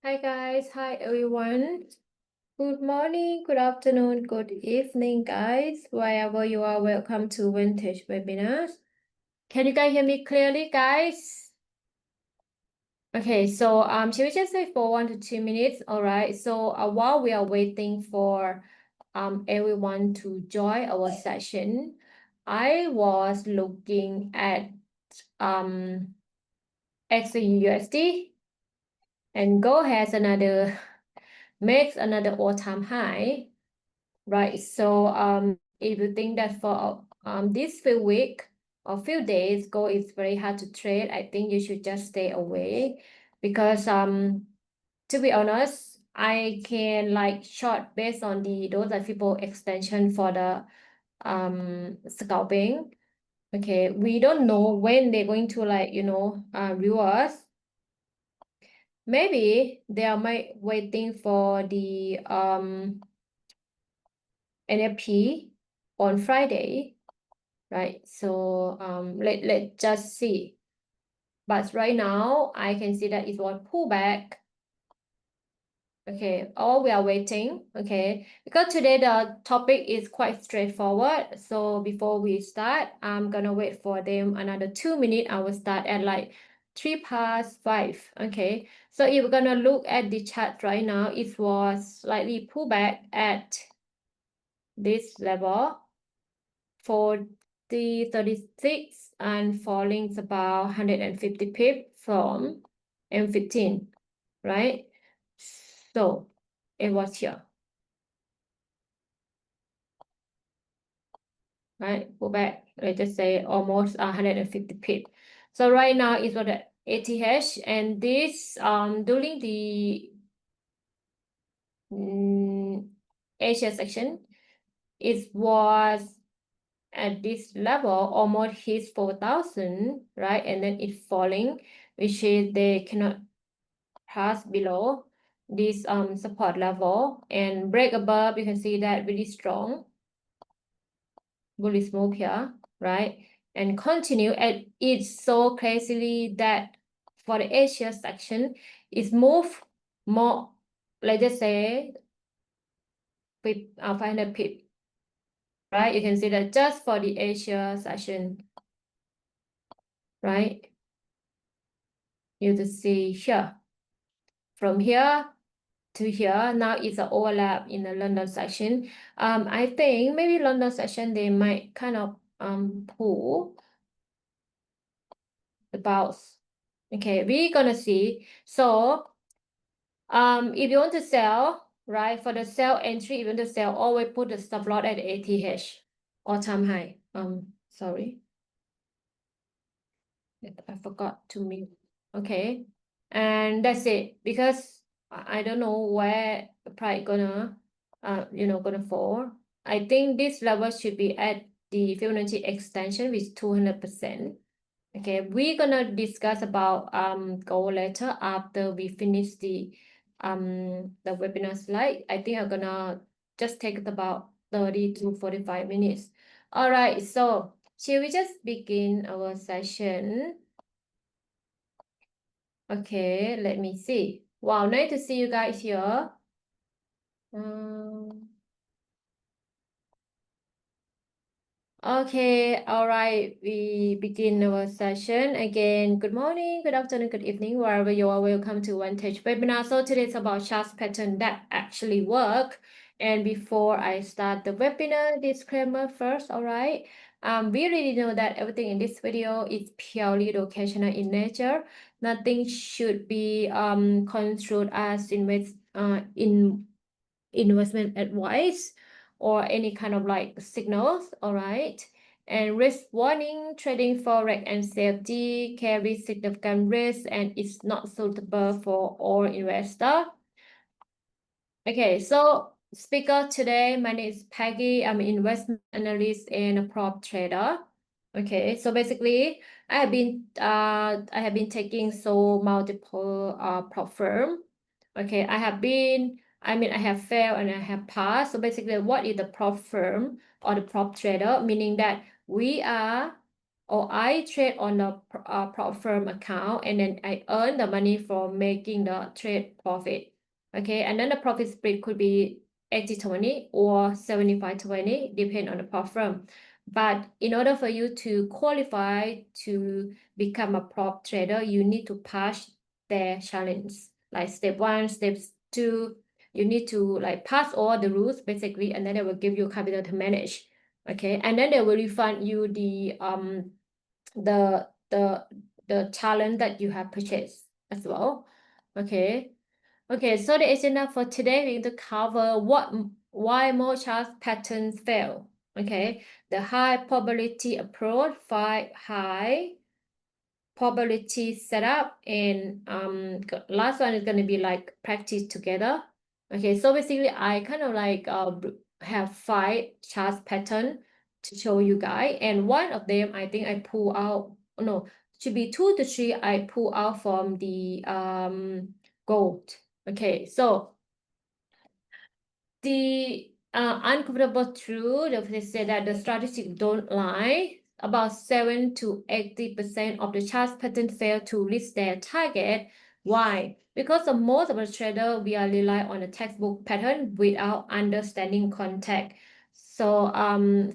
Hi guys, hi everyone. Good morning, good afternoon, good evening, guys. Wherever you are, welcome to Vantage webinars. Can you guys hear me clearly, guys? Okay, so should we just wait for 1 to 2 minutes? All right. So while we are waiting for everyone to join our session, I was looking at XAUUSD, and Go has makes another all-time high, right? So if you think that for this few week or few days, Gold is very hard to trade, I think you should just stay away because to be honest, I can like short based on those are people extension for the scalping. Okay, we don't know when they're going to reverse. Maybe they are waiting for the NFP on Friday, right? So let's just see. But right now, I can see that it was pullback. Okay, all we are waiting. Okay, because today the topic is quite straightforward. So before we start, I'm gonna wait for them another 2 minutes. I will start at like 5:03. Okay, so if we're gonna look at the chart right now, it was slightly pullback at this level for the 36 and falling about 150 pip from M15, right? So it was here, right? Go back, let's just say almost 150 pip. So right now it's for the ATH, and this during the Asia section, it was at this level almost hits 4,000, right? And then it's falling, which is they cannot pass below this support level and break above. You can see that really strong bullish move here, right? And continue, and it's so crazily that for the Asia section, it's moved more, let's just say, 500 pip, right? You can see that just for the Asia section, right? You to see here, from here to here, now it's an overlap in the London section. I think maybe London section, they might kind of pull the bounce. Okay, we're gonna see. So if you want to sell, right, for the sell entry, if you want to sell, always put the stop loss at ATH all time high. Sorry, I forgot to mute. Okay, and that's it, because I don't know where the price gonna gonna fall. I think this level should be at the Fibonacci extension with 200%. Okay, we're gonna discuss about gold later after we finish the webinar slide. I think I'm gonna just take about 30 to 45 minutes. All right, so shall we just begin our session? Okay, let me see. Wow, nice to see you guys here. Okay, all right, we begin our session again. Good morning, good afternoon, good evening, wherever you are. Welcome to Vantage webinar. So today it's about chart pattern that actually work. And before I start the webinar, disclaimer first, all right? We already know that everything in this video is purely educational in nature. Nothing should be construed as investment advice or any kind of like signals, all right? And risk warning, trading forex and safety carries significant risk and it's not suitable for all investors. Okay, so speaker today, my name is Peggy. I'm an investment analyst and a prop trader. Okay, so basically, I have been taking multiple prop firm. Okay, I have failed and I have passed. So basically, what is the prop firm or the prop trader? Meaning that we are or I trade on the prop firm account, and then I earn the money from making the trade profit. Okay, and then the profit split could be 80-20 or 75-20, depend on the prop firm. But in order for you to qualify to become a prop trader, you need to pass their challenge, like step 1, step 2. You need to like pass all the rules basically, and then they will give you capital to manage. Okay, and then they will refund you the the challenge that you have purchased as well. Okay. Okay, so the agenda for today, we're going to cover why most chart patterns fail. Okay, the high probability approach, 5 high probability setup, and last one is going to be like practice together. Okay, so basically I kind of like have 5 chart pattern to show you guys, and one of them I think I pull out, no, should be 2 to 3 I pull out from the gold. Okay, so the uncomfortable truth, they say that the statistics don't lie. About 7 to 80% of the chart pattern fail to reach their target. Why? Because of most of the trader, we are rely on a textbook pattern without understanding context. So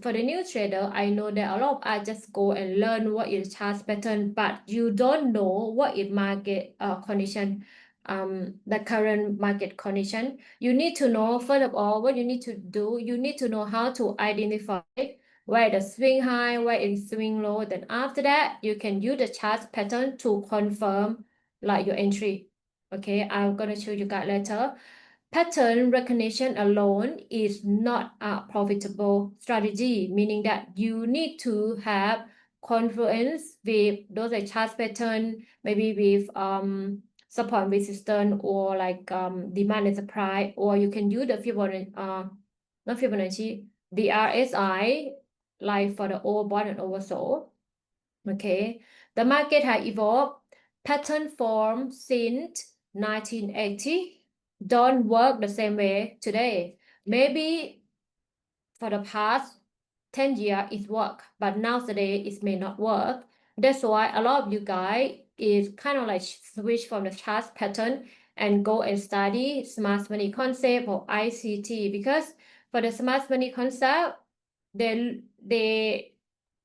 for the new trader, I know that a lot of us just go and learn what is chart pattern, but you don't know what is market condition, the current market condition. You need to know, first of all, what you need to do, you need to know how to identify where the swing high, where it is swing low. Then after that, you can use the chart pattern to confirm like your entry. Okay, I'm gonna show you guys later. Pattern recognition alone is not a profitable strategy, meaning that you need to have confluence with those like chart pattern, maybe with support resistance, or like demand and supply, or you can use the Fibonacci, not Fibonacci, the RSI, like for the overbought and oversold. Okay, the market has evolved. Pattern formed since 1980 don't work the same way today. Maybe for the past 10 years it work, but nowadays it may not work. That's why a lot of you guys is kind of like switch from the chart pattern and go and study smart money concept or ICT, because for the smart money concept, they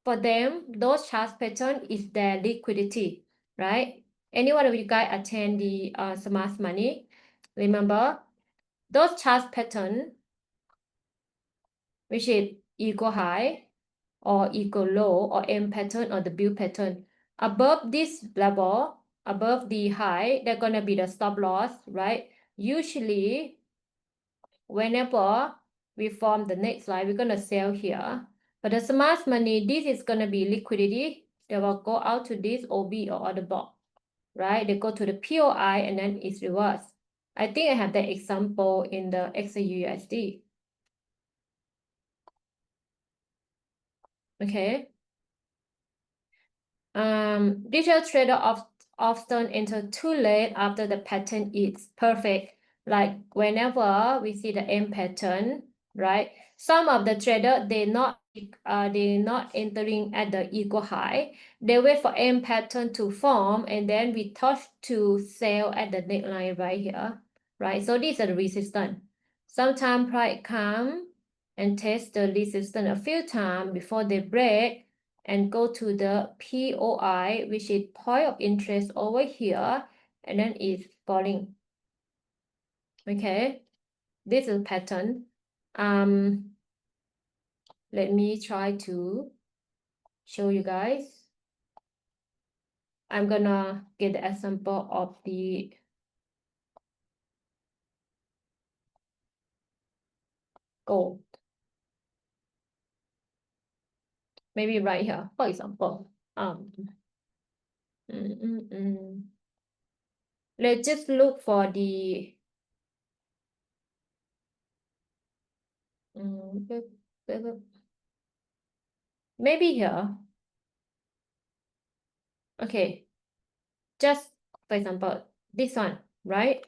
for them, those chart pattern is their liquidity, right? Any one of you guys attend the smart money, remember those chart pattern, which is equal high or equal low or M pattern or the W pattern. Above this level, above the high, they're gonna be the stop loss, right? Usually, whenever we form the next line, we're gonna sell here. But the smart money, this is gonna be liquidity. They will go out to this OB or other block, right? They go to the POI and then it's reverse. I think I have that example in the XAUUSD. Okay. Digital trader often enter too late after the pattern is perfect. Like whenever we see the M pattern, right? Some of the trader they not entering at the equal high. They wait for M pattern to form, and then we touch to sell at the neckline right here, right? So these are the resistance. Sometimes price come and test the resistance a few times before they break and go to the POI, which is point of interest over here, and then it's falling. Okay, this is a pattern. Let me try to show you guys. I'm gonna get the example of the gold. Maybe right here, for example. Let's just look for the maybe here. Okay, just for example, this one, right?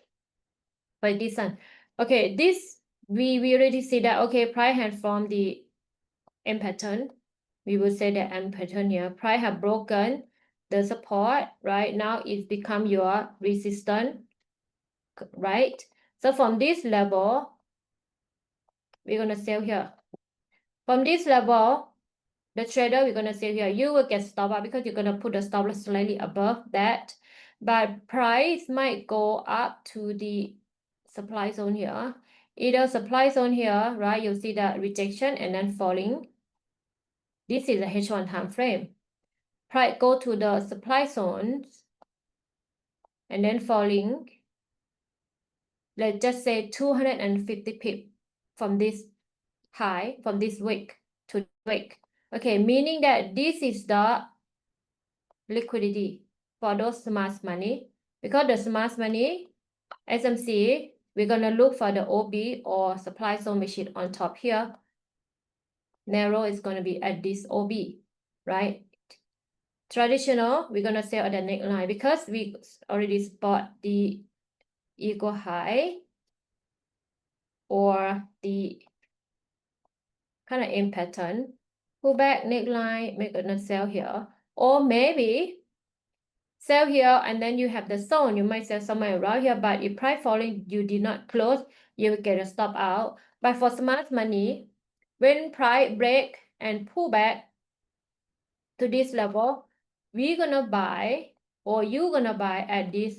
For this one. Okay, this we already see that okay, price has formed the M pattern. we will say that M pattern here. Price have broken the support, right? Now it's become your resistance, right? So from this level, we're gonna sell here. From this level, the trader, we're gonna sell here. You will get stop up because you're gonna put the stop loss slightly above that. But price might go up to the supply zone here. Either supply zone here, right? You'll see the rejection and then falling. This is the H1 time frame. Price go to the supply zones and then falling. Let's just say 250 pip from this high, from this wick to this wick. Okay, meaning that this is the liquidity for those smart money. Because the smart money, SMC, we're gonna look for the OB or supply zone machine on top here. Narrow is gonna be at this OB, right? Traditional, we're gonna sell at the neckline because we already spot the equal high or the kind of M pattern. Pull back neckline, we're gonna sell here. Or maybe sell here and then you have the zone, you might sell somewhere around here, but if price falling, you did not close, you will get a stop out. But for smart money, when price break and pull back to this level, we're gonna buy or you're gonna buy at this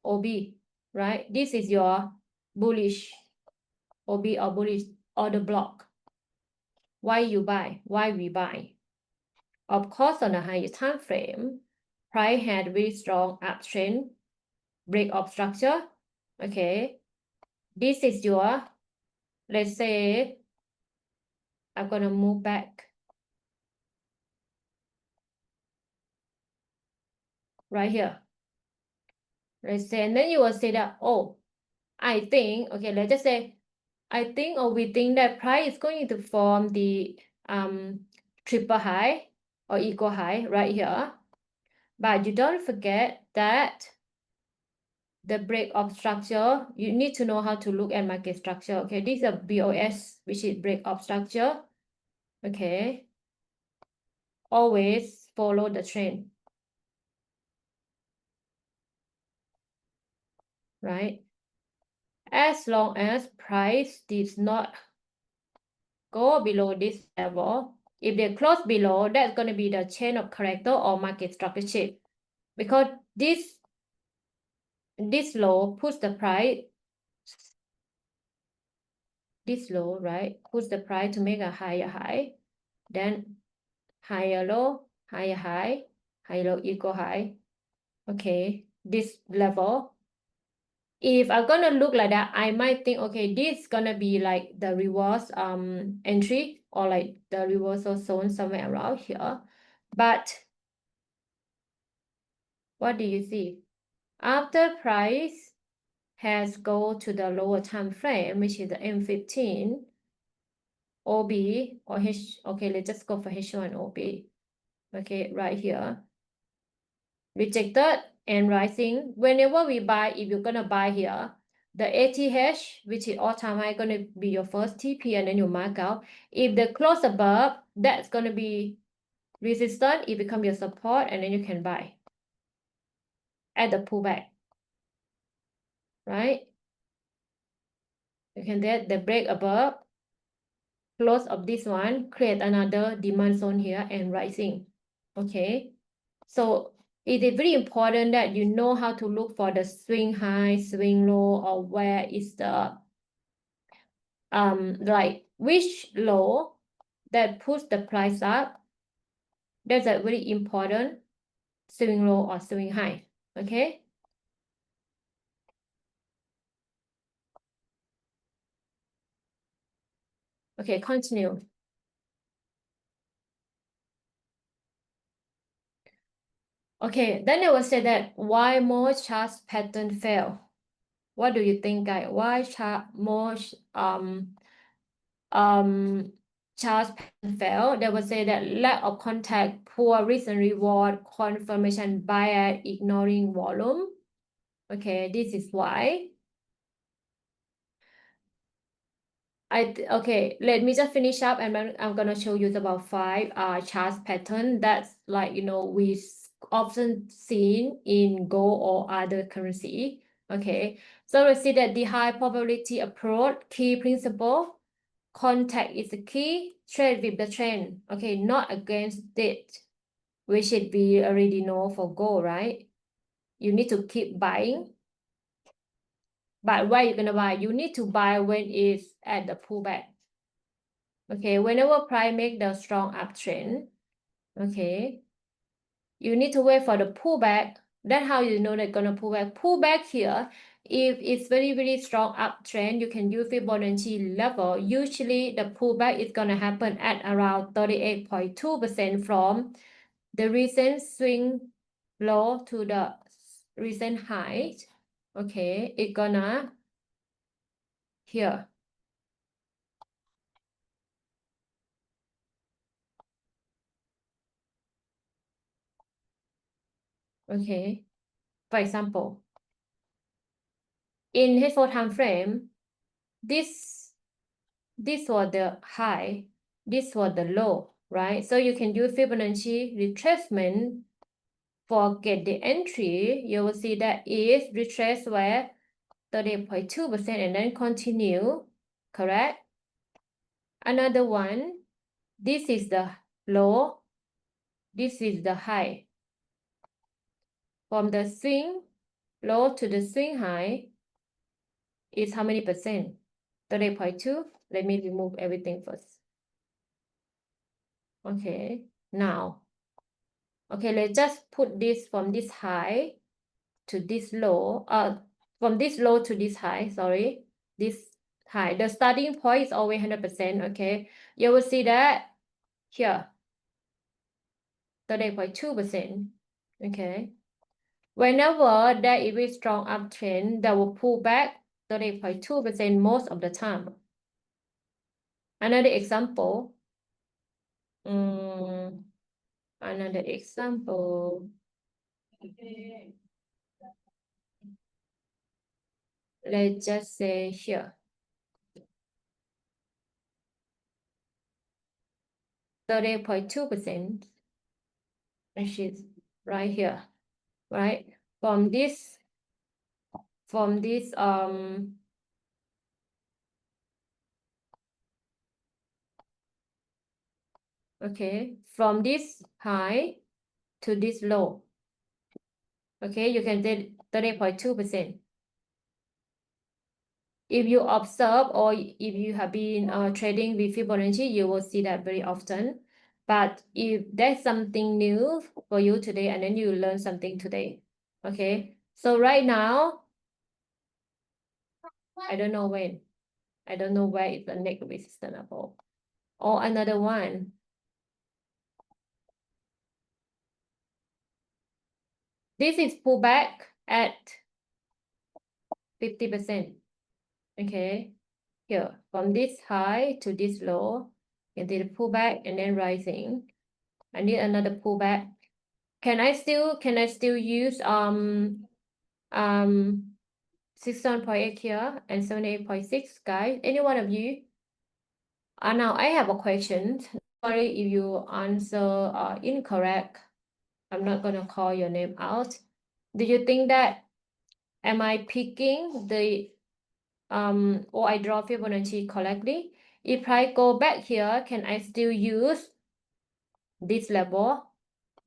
OB, right? This is your bullish OB or bullish order block. Why you buy? Why we buy? Of course, on a higher time frame, price had very strong uptrend, break of structure. Okay, this is your, let's say, I'm gonna move back right here. Let's say, and then you will say that, oh, I think, okay, let's just say, I think or we think that price is going to form the triple high or equal high right here. But you don't forget that the break of structure, you need to know how to look at market structure. Okay, this is a BOS, which is break of structure. Okay, always follow the trend, right? As long as price did not go below this level, if they close below, that's going to be the chain of character or market structure shape. Because this low puts the price, this low, right, puts the price to make a higher high, then higher low, higher high, higher low, equal high. Okay, this level. If I'm gonna look like that, I might think, okay, this is gonna be like the reverse entry or like the reversal zone somewhere around here. But what do you see? After price has go to the lower time frame, which is the M15, OB or H, okay, let's just go for H1 OB. Okay, right here. Rejected and rising. Whenever we buy, if you're gonna buy here, the ATH, which is all-time high, gonna be your first TP and then you mark out. If the close above, that's gonna be resistance, it become your support and then you can buy at the pullback, right? You can get the break above, close of this one, create another demand zone here and rising, okay? So it is very important that you know how to look for the swing high, swing low, or where is the like which low that puts the price up. That's a very important swing low or swing high. Okay. Okay, continue. Okay, then I will say that why more chart pattern fail. What do you think, guys? Why more chart pattern fail? They will say that lack of contact, poor risk and reward, confirmation bias, ignoring volume. Okay, this is why. Okay, let me just finish up and then I'm gonna show you about 5 chart pattern that's like we often seen in gold or other currency. Okay, so we see that the high probability approach key principle, contact is the key, trade with the trend. Okay, not against it, which we already know for gold, right? You need to keep buying. But where you're gonna buy? You need to buy when it's at the pullback. Okay, whenever price make the strong uptrend, okay, you need to wait for the pullback. That's how you know they're gonna pull back. Pull back here, if it's very strong uptrend, you can use Fibonacci level. Usually the pullback is gonna happen at around 38.2% from the recent swing low to the recent high. Okay, it's gonna here. Okay, for example, in H4 time frame, this was the high, this was the low, right? So you can use Fibonacci retracement for get the entry. You will see that is retrace where 30.2% and then continue, correct? Another one, this is the low, this is the high. From the swing low to the swing high is how many percent? 30.2. Let me remove everything first. Okay, now, okay, let's just put this from this high to this low, from this low to this high, sorry, this high. The starting point is always 100%, okay? You will see that here, 30.2%, okay? Whenever there is a strong uptrend, that will pull back 30.2% most of the time. Another example, another example. Let's just say here, 30.2%, which is right here, right? From this, okay, from this high to this low, okay, you can say 30.2%. If you observe or if you have been trading with Fibonacci, you will see that very often. But if there's something new for you today and then you learn something today, okay? So right now, I don't know when. I don't know where is the next resistance level. Or another one. This is pullback at 50%. Okay. Here, from this high to this low, you did a pullback and then rising. I need another pullback. Can I still use 61.8 here and 78.6, guys? Any one of you? Now I have a question. Sorry if you answer incorrect. I'm not gonna call your name out. Do you think that am I picking the or I draw Fibonacci correctly? If I go back here, can I still use this level,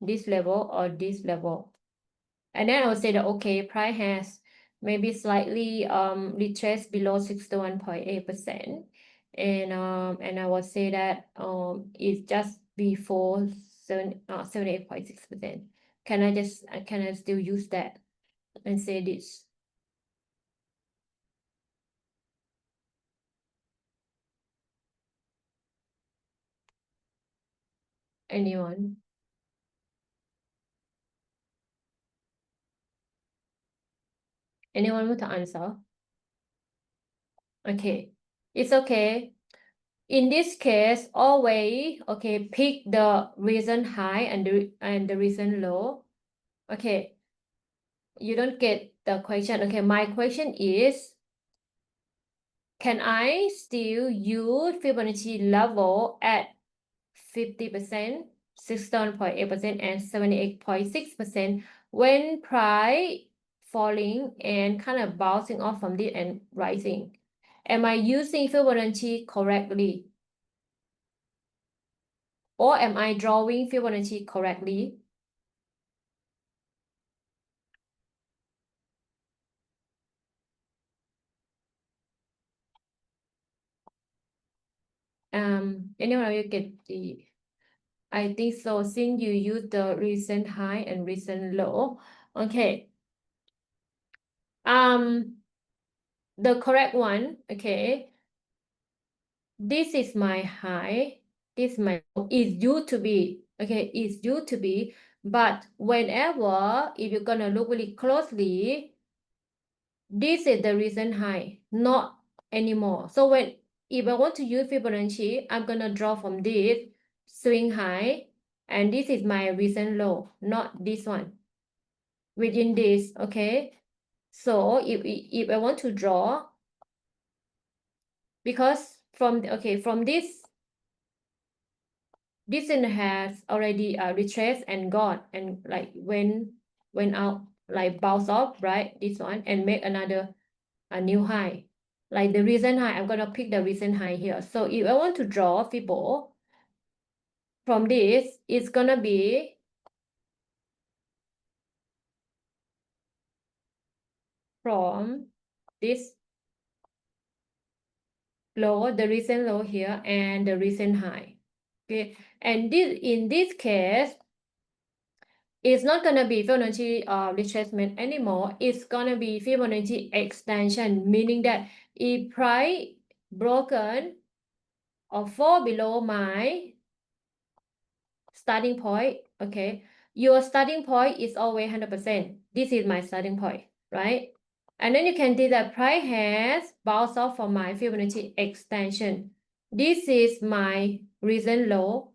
or this level? And then I will say that okay, price has maybe slightly retraced below 61.8%. And I will say that it's just before 78.6%. Can I still use that and say this? Anyone? Anyone want to answer? Okay, it's okay. In this case, always okay, pick the recent high and the recent low. Okay, you don't get the question. Okay, my question is, can I still use Fibonacci level at 50%, 67.8%, and 78.6% when price falling and kind of bouncing off from this and rising? Am I using Fibonacci correctly? Or am I drawing Fibonacci correctly? Anyone of you get the, I think so, since you use the recent high and recent low. Okay. The correct one, okay. This is my high, this is my low, is due to be, okay, is due to be, but whenever, if you're gonna look really closely, this is the recent high, not anymore. So when, if I want to use Fibonacci, I'm gonna draw from this swing high, and this is my recent low, not this one, within this, okay? So if I want to draw, because from, okay, from this one has already retraced and gone and like went out, like bounce off, right? This one, and make a new high, like the recent high. I'm gonna pick the recent high here. So if I want to draw Fibo from this, it's gonna be from this low, the recent low here, and the recent high. Okay, and this, in this case, it's not gonna be Fibonacci retracement anymore. It's gonna be Fibonacci extension, meaning that if price broken or fall below my starting point, okay, your starting point is always 100%. This is my starting point, right? And then you can see that price has bounced off from my Fibonacci extension. This is my recent low,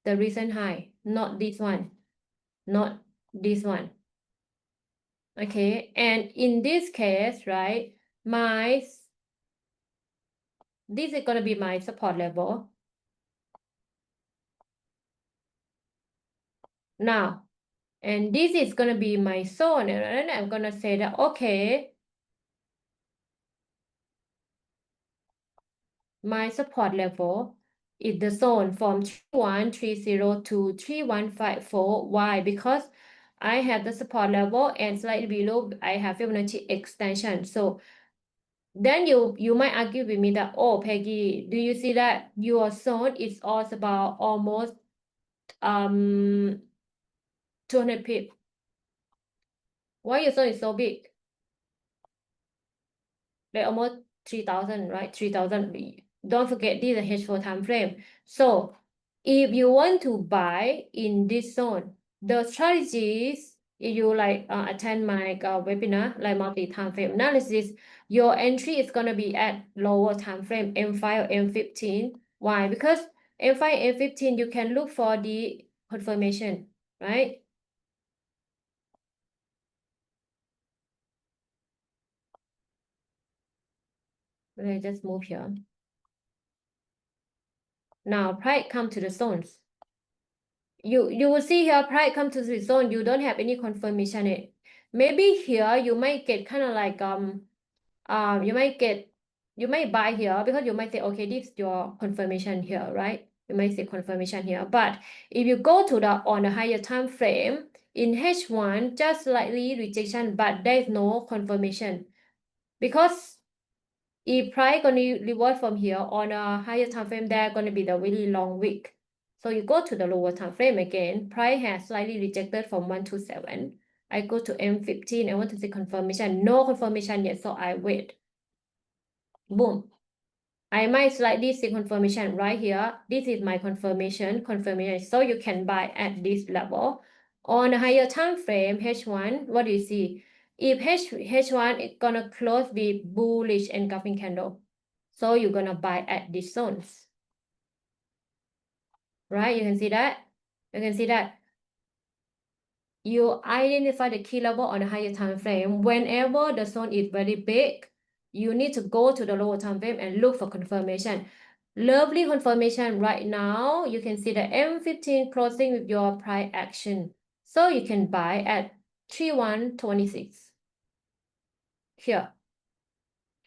the recent high, not this one, not this one. Okay, and in this case, right, this is gonna be my support level. Now, and this is gonna be my zone, and then I'm gonna say that, okay, my support level is the zone from 3130 to 3154. Why? Because I have the support level, and slightly below I have Fibonacci extension. So then you might argue with me that, oh, Peggy, do you see that your zone is also about almost 200 pip? Why your zone is so big? Like almost 3,000, right? 3,000. Don't forget this is a H4 time frame. So if you want to buy in this zone, the strategies, if you like attend my webinar, like multi-time frame analysis, your entry is gonna be at lower time frame, M5 or M15. Why? Because M5, M15, you can look for the confirmation, right? Let me just move here. Now price come to the zones. You will see here price come to the zone, you don't have any confirmation yet. Maybe here you might get kind of like you might buy here because you might say, okay, this is your confirmation here, right? You might say confirmation here. But if you go to the on a higher time frame in H1, just slightly rejection, but there is no confirmation. Because if price gonna reward from here on a higher time frame, there gonna be the really long week. So you go to the lower time frame again, price has slightly rejected from 127. I go to M15, I want to see confirmation, no confirmation yet, so I wait. Boom. I might slightly see confirmation right here. This is my confirmation, so you can buy at this level. On a higher time frame, H1, what do you see? If H1 is gonna close be bullish engulfing candle, so you're gonna buy at these zones, right? You can see that. You can see that. You identify the key level on a higher time frame. Whenever the zone is very big, you need to go to the lower time frame and look for confirmation. Lovely confirmation right now. You can see the M15 closing with your price action. So you can buy at 3126 here.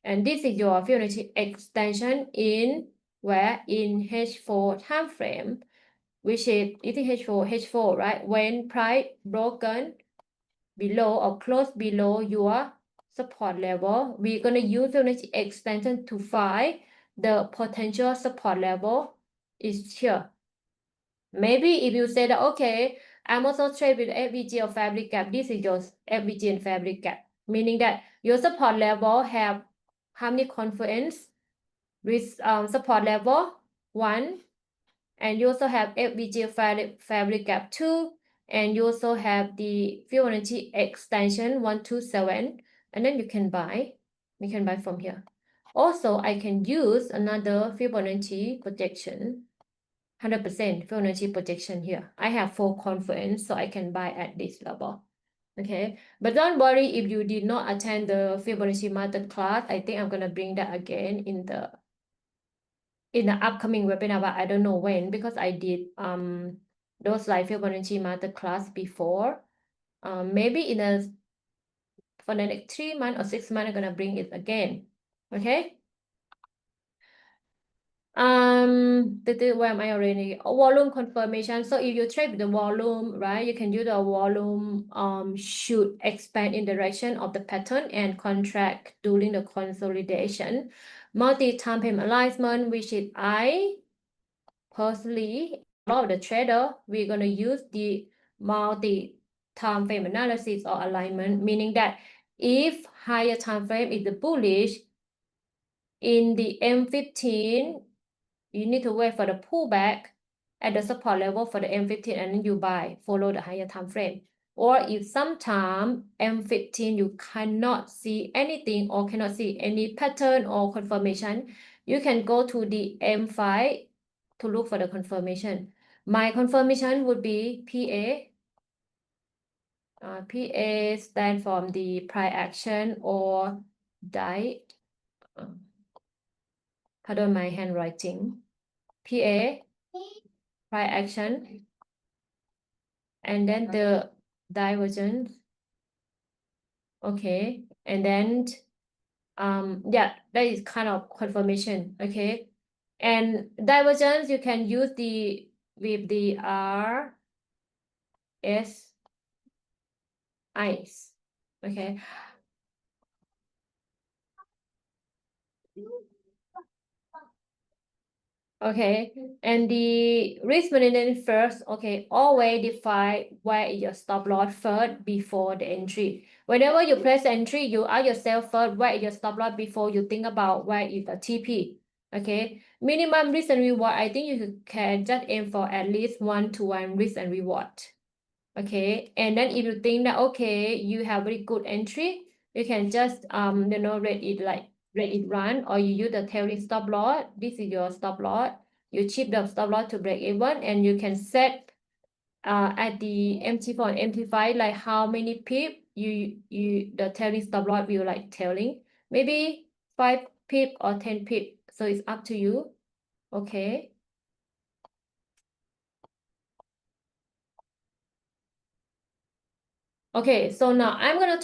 And this is your Fibonacci extension in where in H4 time frame, which is H4, right? When price broken below or close below your support level, we're going to use Fibonacci extension to find the potential support level is here. Maybe if you say that, okay, I'm also trade with FVG or fabric gap, this is your FVG and fabric gap, meaning that your support level have how many confluence with support level 1, and you also have FVG fabric gap 2, and you also have the Fibonacci extension 127, and then you can buy from here. Also, I can use another Fibonacci projection, 100% Fibonacci projection here. I have 4 confluence, so I can buy at this level. Okay, but don't worry if you did not attend the Fibonacci master class. I think I'm gonna bring that again in the upcoming webinar, but I don't know when, because I did those like Fibonacci master class before. Maybe for the next 3 months or 6 months, I'm gonna bring it again. Okay. Where am I already? Volume confirmation. So if you trade the volume, right, you can use the volume should expand in direction of the pattern and contract during the consolidation. Multi-time frame alignment, which is I personally, a lot of the trader, we're gonna use the multi-time frame analysis or alignment, meaning that if higher time frame is the bullish in the M15, you need to wait for the pullback at the support level for the M15 and then you buy, follow the higher time frame. Or if sometime M15 you cannot see anything or cannot see any pattern or confirmation, you can go to the M5 to look for the confirmation. My confirmation would be PA. PA stand for the price action or die. Pardon my handwriting. PA, price action, and then the divergence. Okay, and then yeah, that is kind of confirmation. Okay, and divergence you can use with the RSIs. Okay. Okay, and the risk management first, okay, always define where is your stop loss first before the entry. Whenever you place entry, you ask yourself first where is your stop loss before you think about where is the TP. Okay, minimum risk and reward, I think you can just aim for at least 1-to-1 risk and reward. Okay, and then if you think that okay, you have very good entry, you can just let it run, or you use the tailing stop loss. This is your stop loss. You chip the stop loss to break even, and you can set at the MT4 and MT5 like how many pip the tailing stop loss will like tailing, maybe 5 pip or 10 pip. So it's up to you. Okay. Okay, so now I'm gonna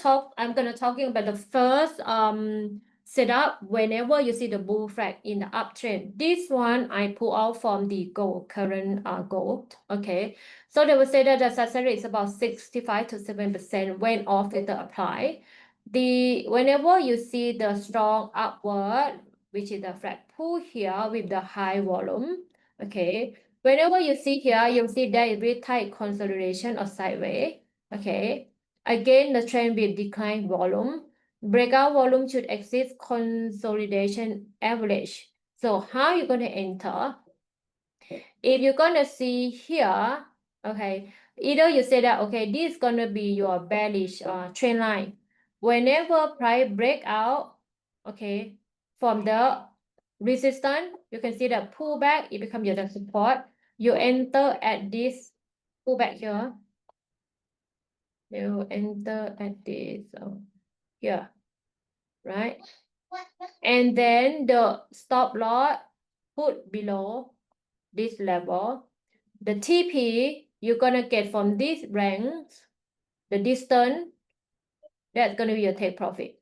talking about the first setup whenever you see the bull flag in the uptrend. This one I pull out from the gold, current gold. Okay, so they will say that the success rate is about 65 to 7% when all filter apply. Whenever you see the strong upward, which is the flag pull here with the high volume, okay. Whenever you see here, you'll see there is very tight consolidation or sideways. Okay. Again, the trend will decline volume. Breakout volume should exceed consolidation average. So how you going to enter? If you're going to see here, okay, either you say that, okay, this is going to be your bearish trend line. Whenever price break out, okay, from the resistance, you can see the pullback, it becomes your support. You enter at this pullback here. You enter at this here, right? and then the stop loss put below this level. The TP you're gonna get from this range, the distance, that's gonna be your take profit.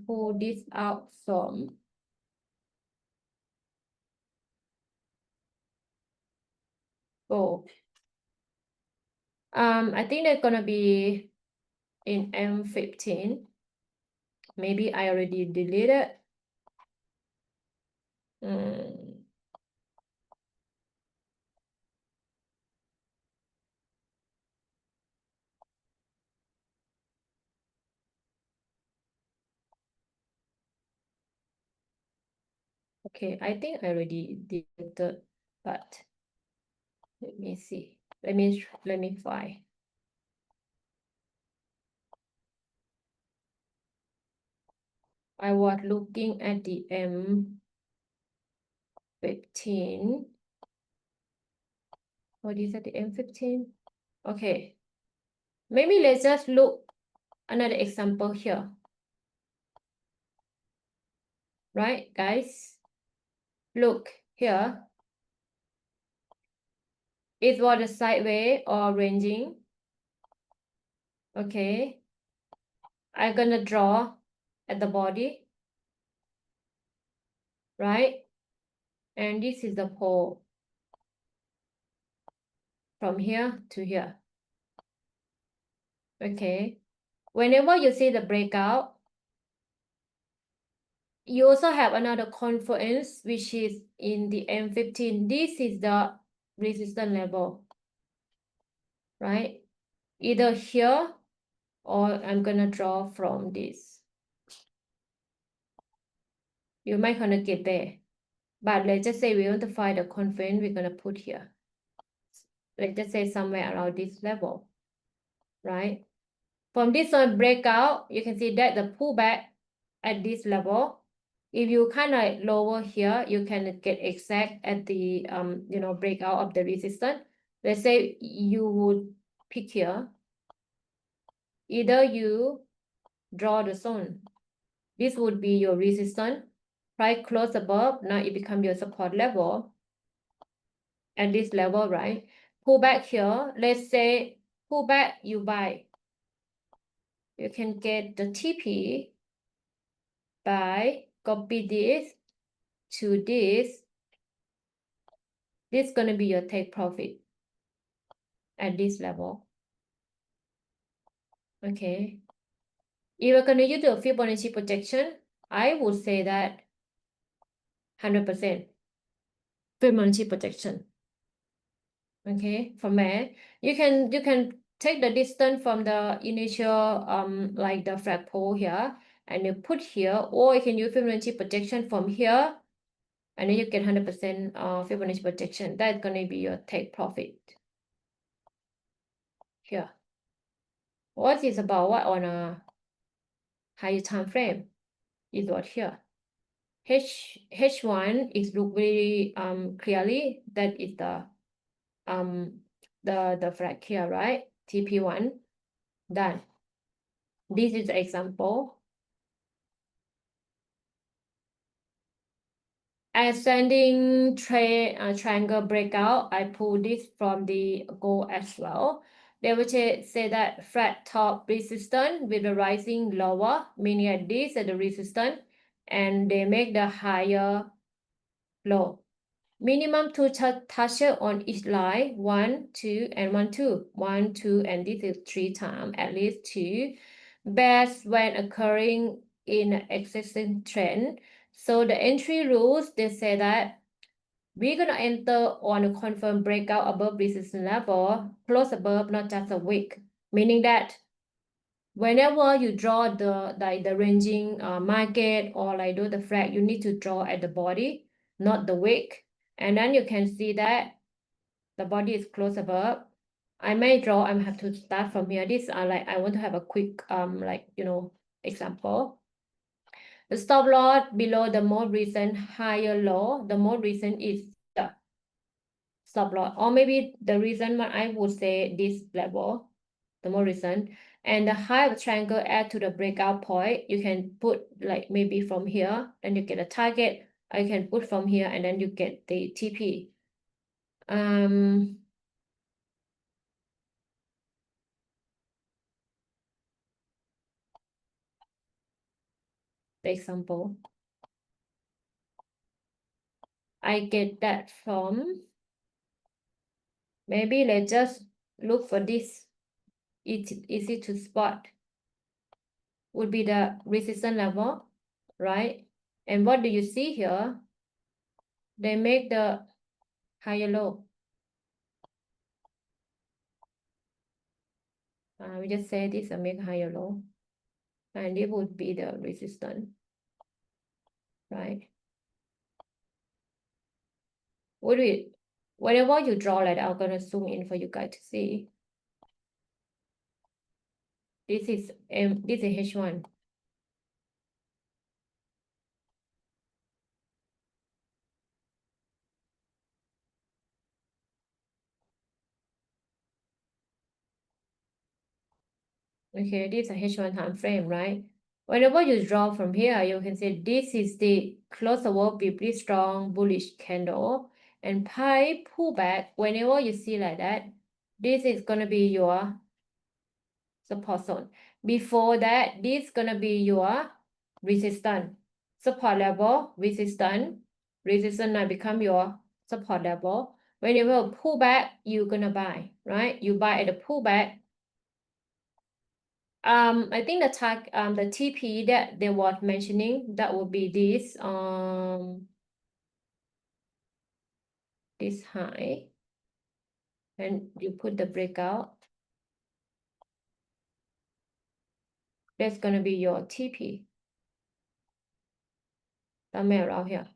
Pull this out from gold. I think they're gonna be in M15. Maybe I already deleted. Okay, I think I already deleted, but let me see. Let me find. I was looking at the M15. What is that, the M15? Okay. Maybe let's just look another example here. Right, guys? Look here. It was a sideways or ranging. Okay. I'm gonna draw at the body. Right? And this is the pole. From here to here. Okay. Whenever you see the breakout, you also have another confluence, which is in the M15. This is the resistance level, right? Either here or I'm gonna draw from this. You might gonna get there. But let's just say we want to find the confluence, we're gonna put here. Let's just say somewhere around this level, right? From this one breakout, you can see that the pullback at this level. If you kind of lower here, you can get exact at the breakout of the resistance. Let's say you would pick here. Either you draw the zone. This would be your resistance. Price close above, now it becomes your support level. At this level, right? Pull back here. Let's say pull back, you buy. You can get the TP by copy this to this. This is going to be your take profit at this level. Okay. If we're going to use the Fibonacci projection, I would say that 100% Fibonacci projection. Okay, from there, you can take the distance from the initial like the flagpole here, and you put here, or you can use Fibonacci projection from here, and then you get 100% Fibonacci projection. That's going to be your take profit here. What is about what on a higher time frame is what here. H1 is look very clearly that is the flag here, right? TP1 done. This is the example. Ascending triangle breakout, I pull this from the goal as well. They would say that flat top resistance with the rising lower, meaning that this is the resistance, and they make the higher low. Minimum two touches on each line, 1, 2, and 1, 2. 1, 2, and this is 3 times, at least 2. Best when occurring in an existing trend. So the entry rules, they say that we're gonna enter on a confirmed breakout above resistance level, close above, not just a wick. Meaning that whenever you draw the ranging market or like do the flag, you need to draw at the body, not the wick. And then you can see that the body is close above. I may draw, I have to start from here. This are like, I want to have a quick example. The stop loss below the most recent higher low, the most recent is the stop loss. Or maybe the reason why I would say this level, the most recent. And the high of the triangle add to the breakout point. You can put like maybe from here, and you get a target. I can put from here, and then you get the TP. The example. I get that from, maybe let's just look for this. It's easy to spot. Would be the resistance level, right? And what do you see here? They make the higher low. We just say this a make higher low, and it would be the resistance, right? Whatever you draw, like I'm gonna zoom in for you guys to see. This is H1. Okay, this is a H1 time frame, right? Whenever you draw from here, you can say this is the close over pretty strong bullish candle, and pie pullback. Whenever you see like that, this is gonna be your support zone. Before that, this is gonna be your resistance. Support level, resistance. Resistance now become your support level. When you will pull back, you're gonna buy, right? You buy at the pullback. I think the TP that they were mentioning, that would be this high, and you put the breakout. That's gonna be your TP. Somewhere around here.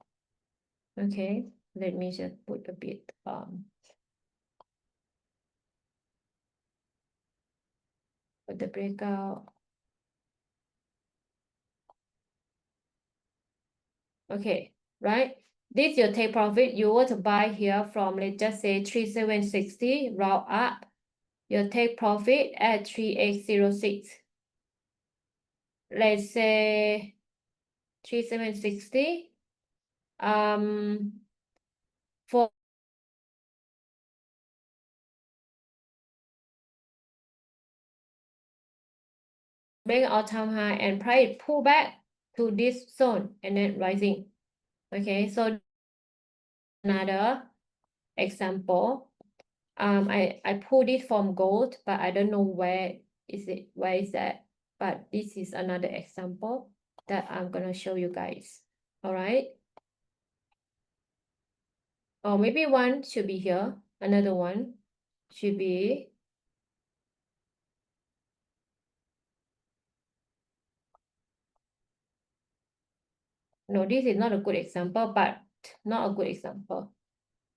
Okay, let me just put a bit put the breakout. Okay, right? This your take profit. You want to buy here from, let's just say 3760 round up. Your take profit at 3806. Let's say 3760. For make all-time high and price pull back to this zone and then rising. Okay, so another example. I pulled it from gold, but I don't know where is that. But this is another example that I'm gonna show you guys. All right. Or maybe one should be here. Another one should be. No, this is not a good example, but not a good example.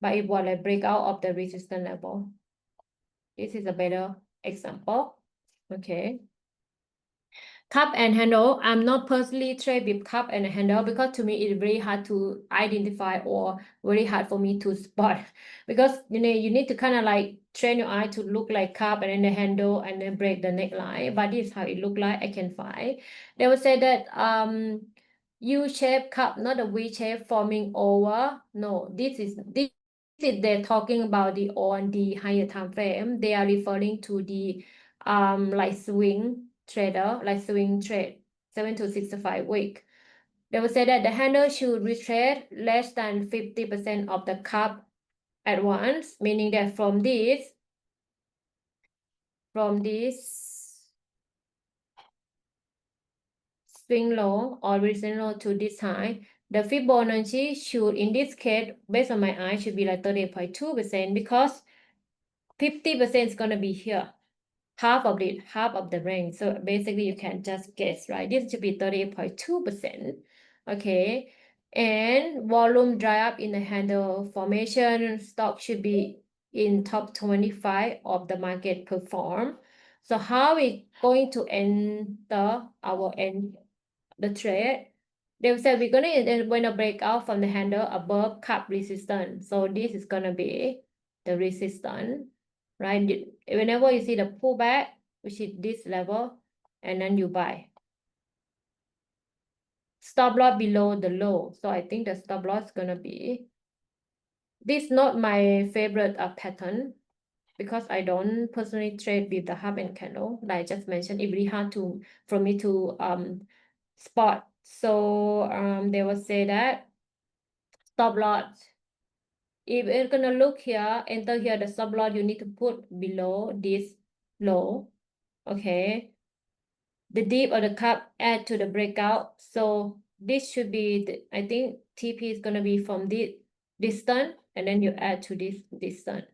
But it was like breakout of the resistance level. This is a better example. Okay. Cup and handle. I'm not personally trade with cup and handle because to me it's very hard to identify or very hard for me to spot because you need to kind of like train your eye to look like cup and then the handle and then break the neckline. But this is how it look like. I can find. They would say that U-shaped cup, not a V-shape forming over. No, this is they're talking about the on the higher time frame. They are referring to the like swing trader, like swing trade, 7 to 65 week. They will say that the handle should retrace less than 50% of the cup at once, meaning that from this swing low or resistance low to this high, the Fibonacci should, in this case, based on my eye, should be like 38.2% because 50% is gonna be here. Half of the range. So basically you can just guess, right? This should be 38.2%. Okay. And volume dry up in the handle formation. Stock should be in top 25 of the market perform. So how we going to enter the trade? They said we're gonna break out from the handle above cup resistance. So this is gonna be the resistance, right? Whenever you see the pullback, which is this level, and then you buy. Stop loss below the low. So I think the stop loss is gonna be this. Not my favorite pattern because I don't personally trade with the half-end candle. Like I just mentioned, it's really hard for me to spot. So they will say that stop loss. If it's gonna look here, enter here, the stop loss you need to put below this low. Okay. The dip or the cup add to the breakout. So this should be, I think TP is gonna be from this distance, and then you add to this distance.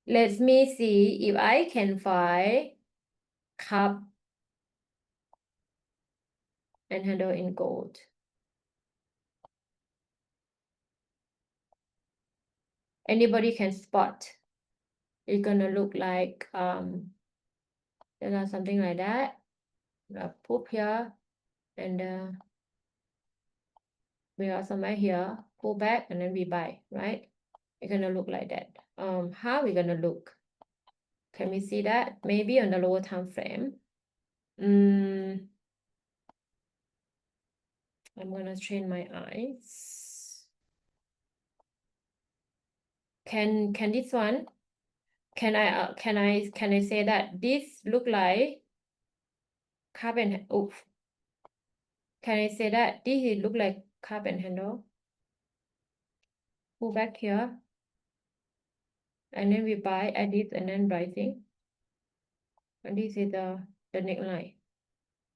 Let me see if I can find cup and handle in gold. Anybody can spot. It's gonna look like something like that. Put here, and we are somewhere here, pull back, and then we buy, right? It's gonna look like that. How we gonna look? Can we see that? Maybe on the lower time frame. I'm gonna train my eyes. Can this one? Can I say that this look like carbon? Oh, can I say that this look like carbon handle? Pull back here, and then we buy at this, and then rising. And this is the neckline.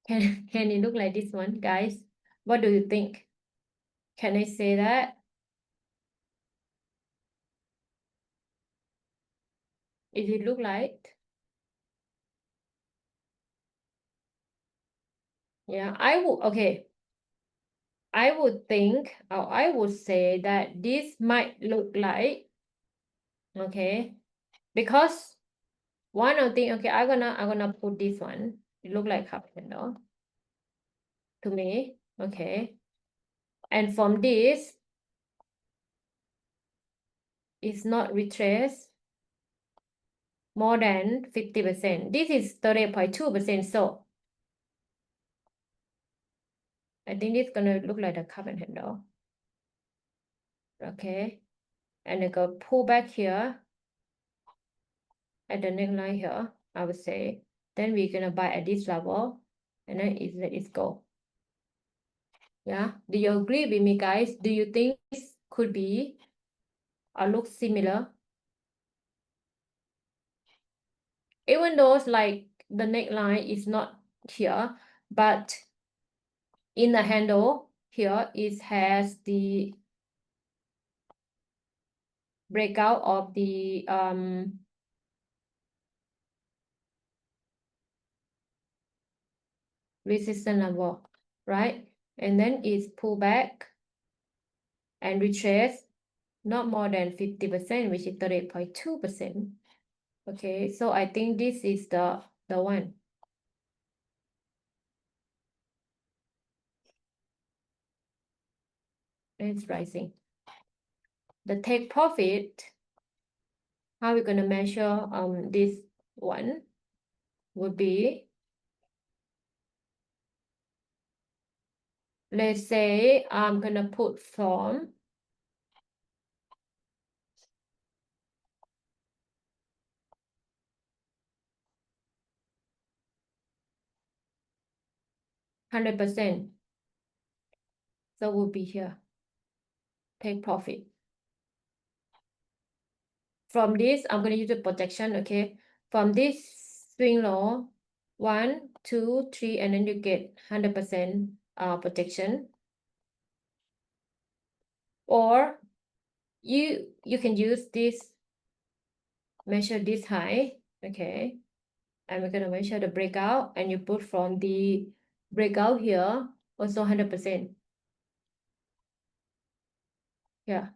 Can it look like this one, guys? What do you think? Can I say that? Is it look like? Yeah, okay. I would think, or I would say that this might look like, okay, because one of the, okay, I'm gonna put this one. It look like cup handle to me, okay. And from this, it's not retraced more than 50%. This is 30.2%, so I think it's gonna look like a cup and handle. Okay, and I go pull back here at the neckline here, I would say. Then we're gonna buy at this level, and then it's go. Yeah, do you agree with me, guys? Do you think this could be or look similar? Even though it's like the neckline is not here, but in the handle here, it has the breakout of the resistance level, right? And then it's pull back and retrace not more than 50%, which is 30.2%. Okay, so I think this is the one. It's rising. The take profit, how we're gonna measure this one would be, let's say I'm gonna put from 100%. So we'll be here. Take profit. From this, I'm gonna use the projection, okay? From this swing low, 1, 2, 3, and then you get 100% protection. Or you can use this, measure this high, okay? And we're gonna measure the breakout, and you put from the breakout here, also 100%. Yeah.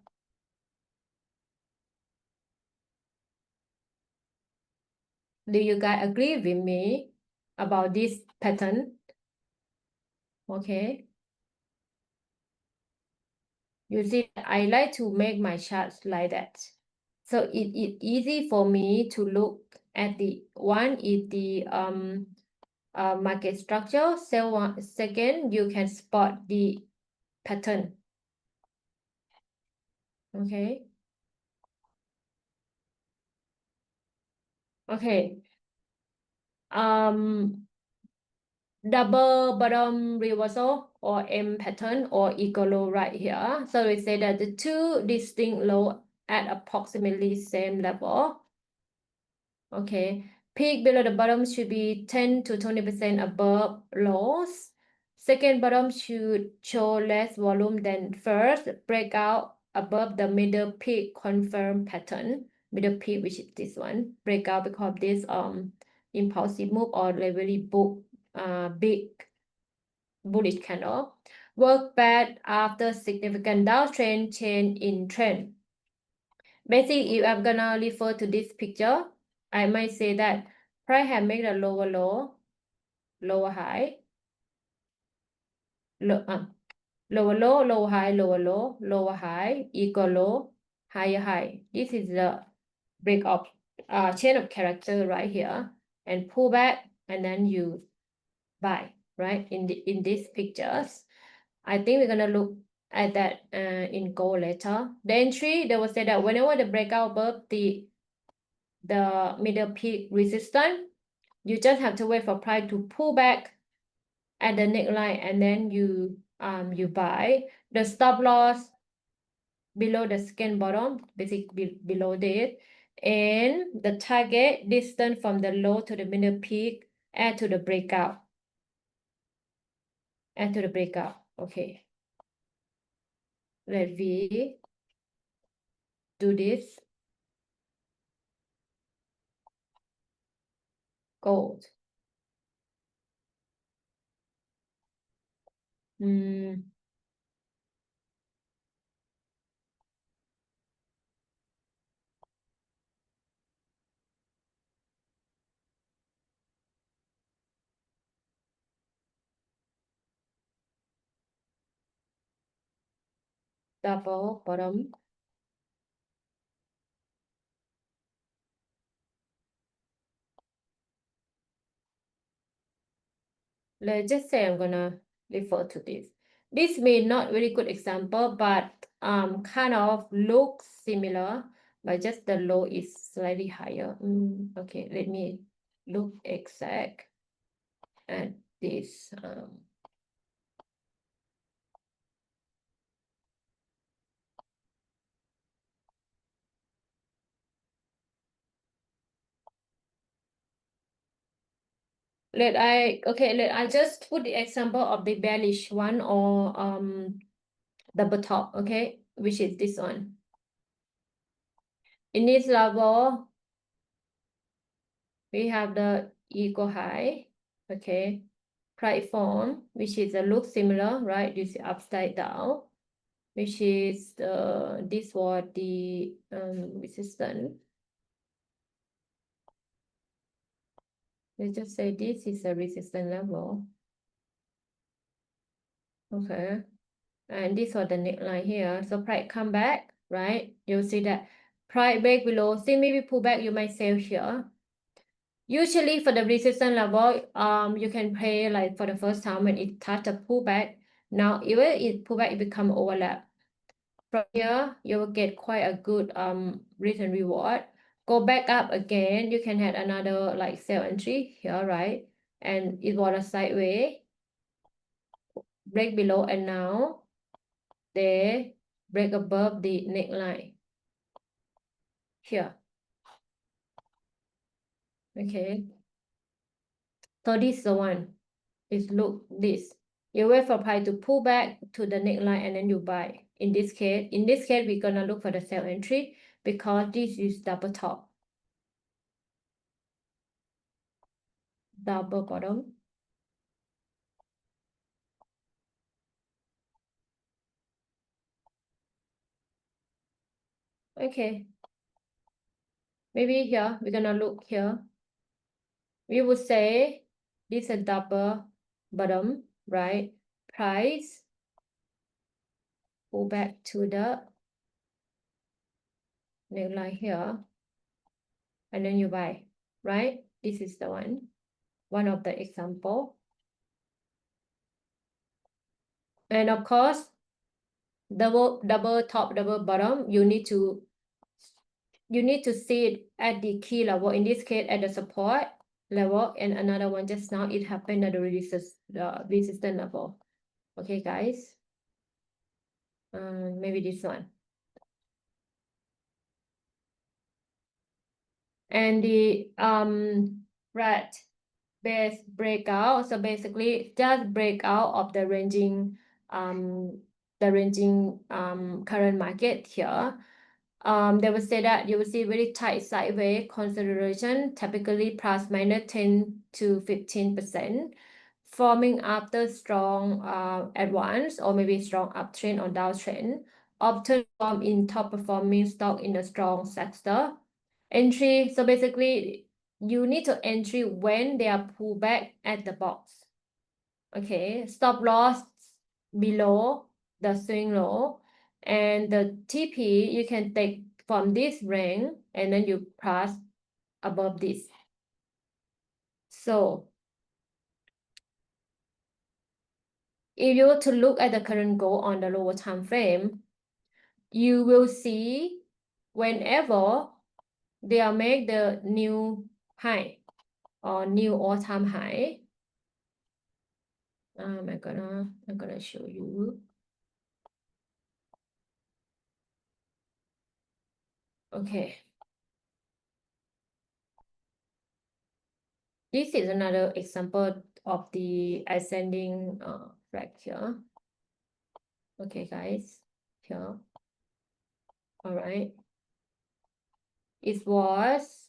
Do you guys agree with me about this pattern? Okay. You see, I like to make my charts like that. So it is easy for me to look at the one is the market structure. Second, you can spot the pattern. Okay. Okay. Double bottom reversal or M pattern or equal low right here. So we say that the two distinct low at approximately same level. Okay. Peak below the bottom should be 10 to 20% above lows. Second bottom should show less volume than first. Breakout above the middle peak confirm pattern. Middle peak, which is this one. Breakout because this impulsive move or very big bullish candle. Work bad after significant downtrend change in trend. Basically, if I'm gonna refer to this picture, I might say that price have made a lower low, lower high, lower low, lower high, lower low, lower high, equal low, higher high. This is the break of chain of character right here, and pull back, and then you buy, right? In these pictures, I think we're gonna look at that in gold later. The entry, they will say that whenever the breakout above the middle peak resistance, you just have to wait for price to pull back at the neckline, and then you buy. The stop loss below the second bottom, basically below this, and the target distance from the low to the middle peak and to the breakout. Okay, let me do this. Gold. Double bottom. Let's just say I'm gonna refer to this. This may not very good example, but kind of looks similar, but just the low is slightly higher. Okay, let me look exact at this. Let I just put the example of the bearish one or double top, okay, which is this one. In this level, we have the equal high, okay, price form, which is a look similar, right? This is upside down, which is this was the resistance. Let's just say this is a resistance level. Okay. And this was the neckline here. So price come back, right? You'll see that price break below. See, maybe pull back, you might sell here. Usually for the resistance level, you can play like for the first time when it touch a pullback. Now, even it pullback, it become overlap. From here, you will get quite a good risk and reward. Go back up again, you can have another like sell entry here, right? And it was a sideways, break below, and now they break above the neckline here. Okay, so this is the one. Is look this. You wait for price to pull back to the neckline and then you buy. In this case, we're gonna look for the sell entry because this is double top, double bottom. Okay, maybe here we're gonna look here. We would say this is a double bottom, right? Price pull back to the neckline here, and then you buy, right? This is the one of the example. And of course, double top, double bottom, you need to see it at the key level, in this case at the support level, and another one just now it happened at the resistance level. Okay, guys. Maybe this one. And the red base breakout, so basically just breakout of the ranging current market here. They will say that you will see very tight sideways consolidation, typically plus minus 10 to 15%, forming after strong advance or maybe strong uptrend or downtrend, often form in top performing stock in a strong sector. Entry, so basically you need to entry when they are pulled back at the box. Okay, stop loss below the swing low, and the TP you can take from this range and then you press above this. So if you were to look at the current goal on the lower time frame, you will see whenever they are make the new high or new all-time high. I'm gonna show you. Okay. This is another example of the ascending flag here. Okay, guys, here. All right. It was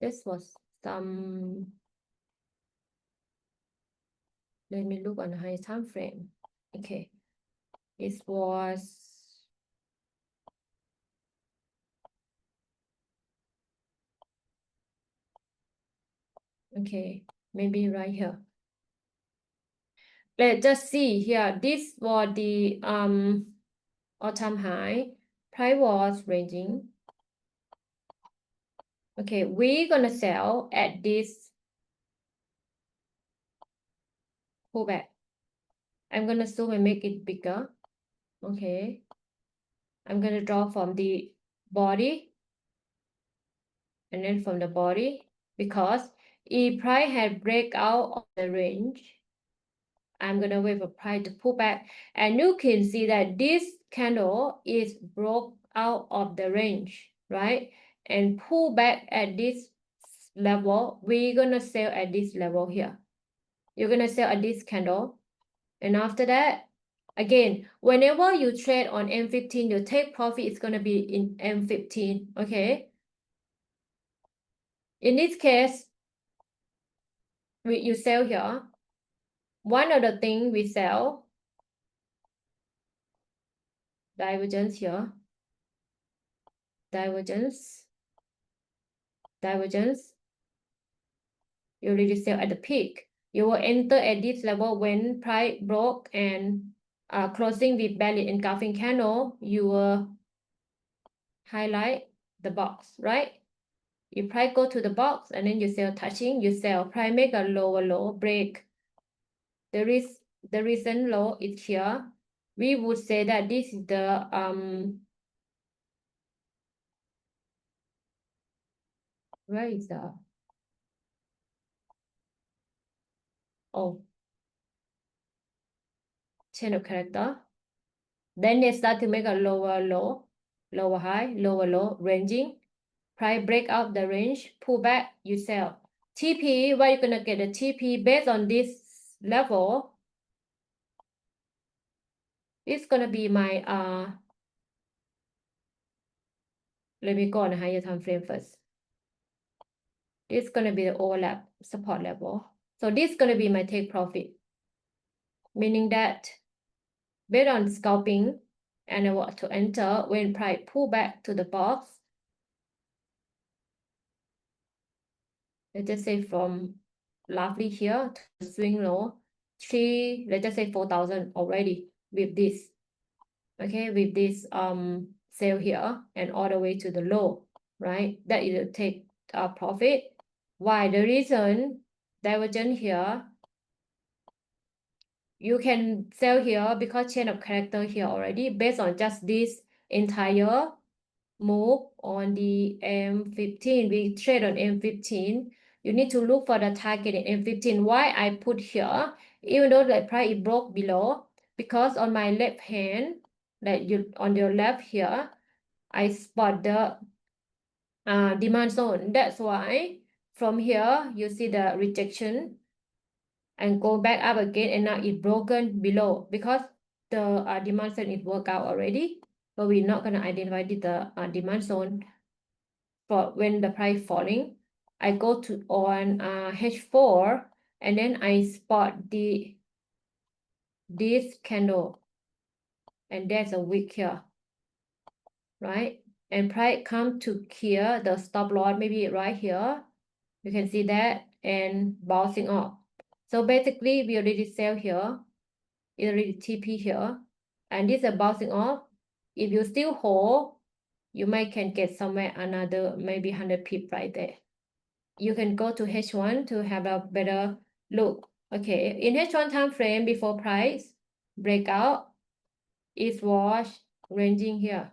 this was some. Let me look on high time frame. Okay, it was. Okay, maybe right here. Let's just see here. This was the all-time high. Price was ranging. Okay, we're gonna sell at this pullback. I'm gonna zoom and make it bigger. Okay, I'm gonna draw from the body and then from the body, because if price had break out of the range, I'm gonna wait for price to pull back, and you can see that this candle is broke out of the range, right? And pull back at this level. We're gonna sell at this level here. You're gonna sell at this candle, and after that, again, whenever you trade on M15, your take profit is gonna be in M15. Okay. In this case, you sell here. One of the things we sell, divergence here, divergence, you already sell at the peak. You will enter at this level when price broke and closing with valid engulfing candle, you will highlight the box, right? If price go to the box and then you sell touching, you sell, price make a lower low break. The recent low is here. We would say that this is the where is the chain of character. Then they start to make a lower low, lower high, lower low, ranging. Price break out the range, pull back, you sell. TP, where you gonna get the TP based on this level? It's gonna be my let me go on a higher time frame first. It's gonna be the overlap support level. So this is gonna be my take profit, meaning that based on scalping, and I want to enter when price pull back to the box. Let's just say from roughly here to the swing low let's just say 4,000 already with this. Okay, with this sale here and all the way to the low, right? That is a take profit. Why? The reason divergent here, you can sell here because chain of character here already based on just this entire move on the M15. We trade on M15. You need to look for the target in M15. Why I put here, even though the price it broke below, because on my left hand, that you on your left here, I spot the demand zone. That's why from here you see the rejection and go back up again, and now it broken below because the demand zone is worked out already. So we're not gonna identify the demand zone for when the price falling. I go to on H4 and then I spot this candle, and there's a wick here, right? And price come to here, the stop loss maybe right here. You can see that, and bouncing off. So basically we already sell here, it already TP here, and this is bouncing off. If you still hold, you might can get somewhere another maybe 100 pip right there. You can go to H1 to have a better look. Okay, in H1 time frame before price breakout, it was ranging here.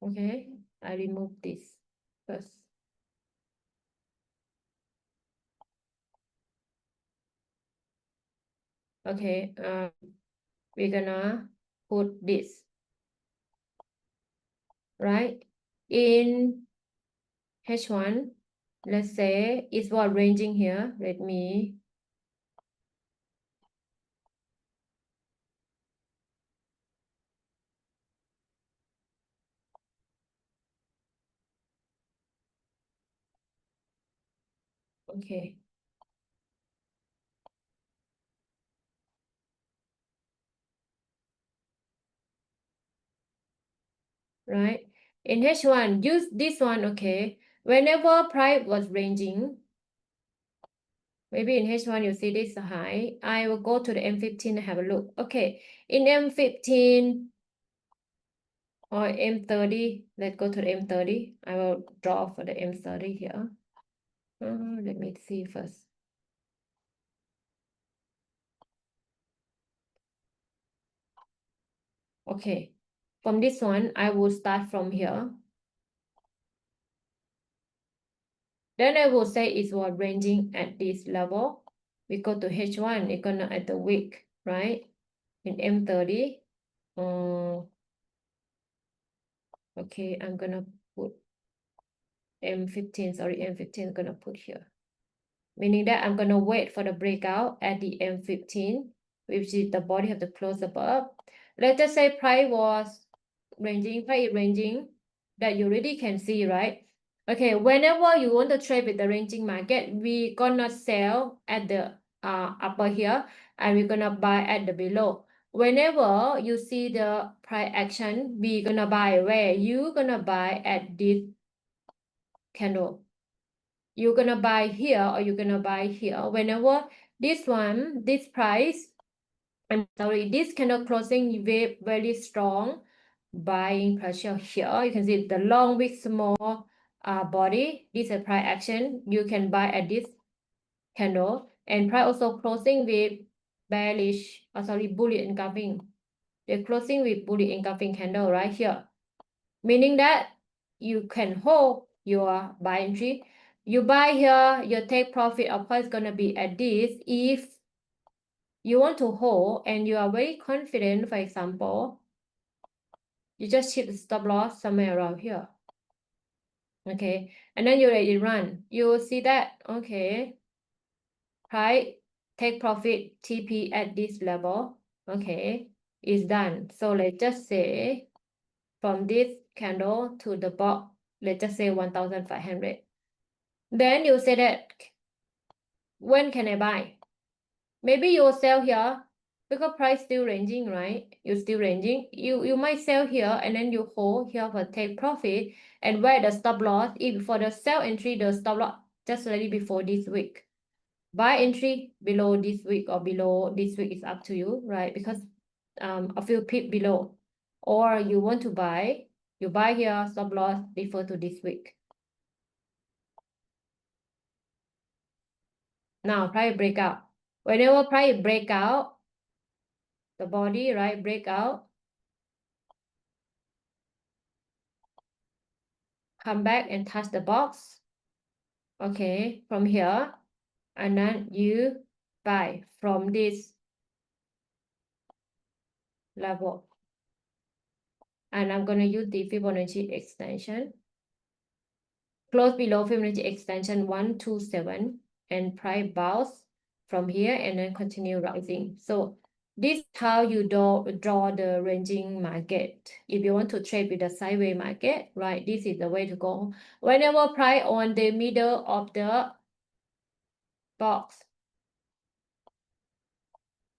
Okay, I remove this first. Okay, we're gonna put this, right? In H1, let's say it's what ranging here. Let me okay. Right? In H1, use this one, okay? Whenever price was ranging, maybe in H1 you see this high, I will go to the M15 and have a look. Okay, in M15 or M30, let's go to the M30. I will draw for the M30 here. Let me see first. Okay, from this one, I will start from here. Then I will say it's what ranging at this level. We go to H1, it's gonna at the wick, right? In M30. Okay, I'm gonna put M15, sorry, M15 gonna put here. Meaning that I'm gonna wait for the breakout at the M15, which is the body have to close above. Let's just say price was ranging, that you already can see, right? Okay, whenever you want to trade with the ranging market, we gonna sell at the upper here, and we're gonna buy at the below. Whenever you see the price action, we gonna buy where? You gonna buy at this candle. You're gonna buy here or you're gonna buy here. Whenever this one, this price, I'm sorry, this candle closing very, very strong buying pressure here. You can see the long wick small body. This is a price action. You can buy at this candle, and price also closing with bearish, sorry, bullish engulfing. They're closing with bullish engulfing candle right here, meaning that you can hold your buy entry. You buy here, your take profit of course is gonna be at this. If you want to hold and you are very confident, for example, you just hit the stop loss somewhere around here. Okay, and then you let it run. You will see that, okay, price take profit TP at this level. Okay, it's done. So let's just say from this candle to the box, let's just say 1,500. Then you say that, when can I buy? Maybe you will sell here because price still ranging, right? You're still ranging. You might sell here and then you hold here for take profit. And where the stop loss, if for the sell entry, the stop loss just slightly before this week. Buy entry below this week or below this week is up to you, right? Because a few pip below. Or you want to buy, you buy here, stop loss, refer to this week. Now price breakout. Whenever price break out, the body, right, break out, come back and touch the box. Okay, from here, and then you buy from this level. And I'm gonna use the Fibonacci extension. Close below Fibonacci extension 127 and price bounce from here and then continue rising. So this is how you draw the ranging market. If you want to trade with the sideways market, right, this is the way to go. Whenever price on the middle of the box,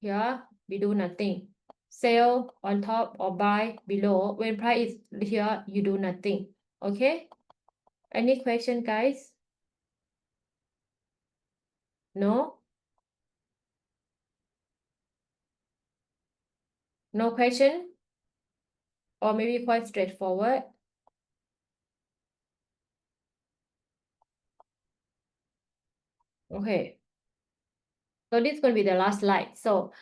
here, we do nothing. Sell on top or buy below. When price is here, you do nothing. Okay? Any question, guys? No? No question? Or maybe quite straightforward? Okay. So this is going to be the last slide. So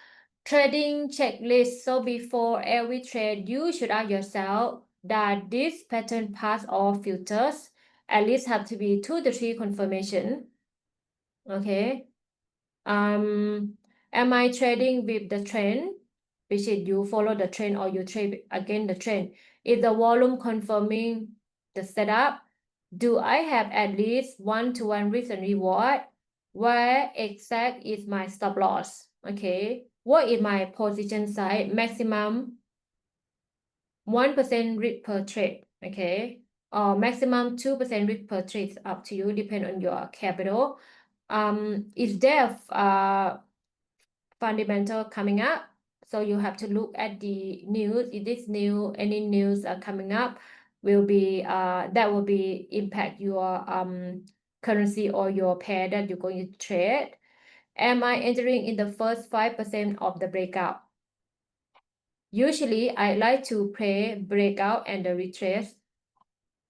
trading checklist. So before every trade, you should ask yourself that this pattern pass all filters. At least have to be 2 to 3 confirmation. Okay. Am I trading with the trend? Which is you follow the trend or you trade against the trend? Is the volume confirming the setup? Do I have at least 1-to-1 risk and reward? Where exact is my stop loss? Okay. What is my position size? Maximum 1% risk per trade. Okay. Or maximum 2% risk per trade. Up to you, depend on your capital. Is there fundamental coming up? So you have to look at the news. If this new, any news are coming up, will be that will be impact your currency or your pair that you're going to trade. Am I entering in the first 5% of the breakout? Usually I like to play breakout and the retrace.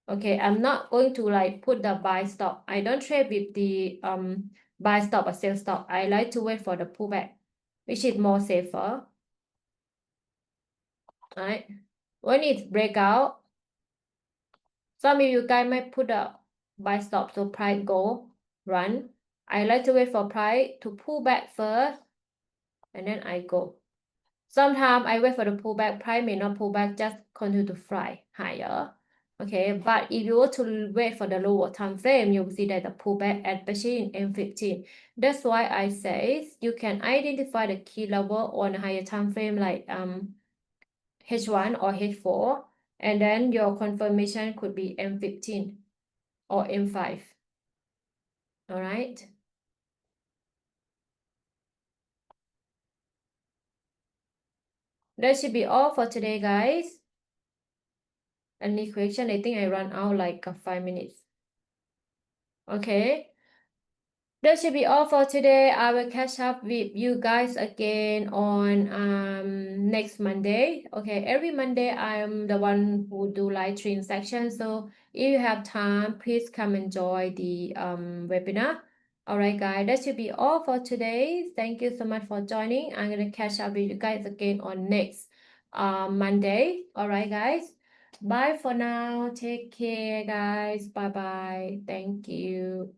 Okay, I'm not going to like put the buy stop. I don't trade with the buy stop or sell stop. I like to wait for the pullback, which is more safer. Right? When it's breakout, some of you guys might put a buy stop so price go run. I like to wait for price to pull back first and then I go. Sometimes I wait for the pullback, price may not pull back, just continue to fly higher. Okay, but if you were to wait for the lower time frame, you will see that the pullback, especially in M15. That's why I say you can identify the key level on a higher time frame like H1 or H4, and then your confirmation could be M15 or M5. All right. That should be all for today, guys. Any question? I think I run out like 5 minutes. Okay. That should be all for today. I will catch up with you guys again on next Monday. Okay, every Monday I am the one who do live stream section. So if you have time, please come and join the webinar. All right, guys, that should be all for today. Thank you so much for joining. I'm gonna catch up with you guys again on next Monday. All right, guys. Bye for now. Take care, guys. Bye bye. Thank you.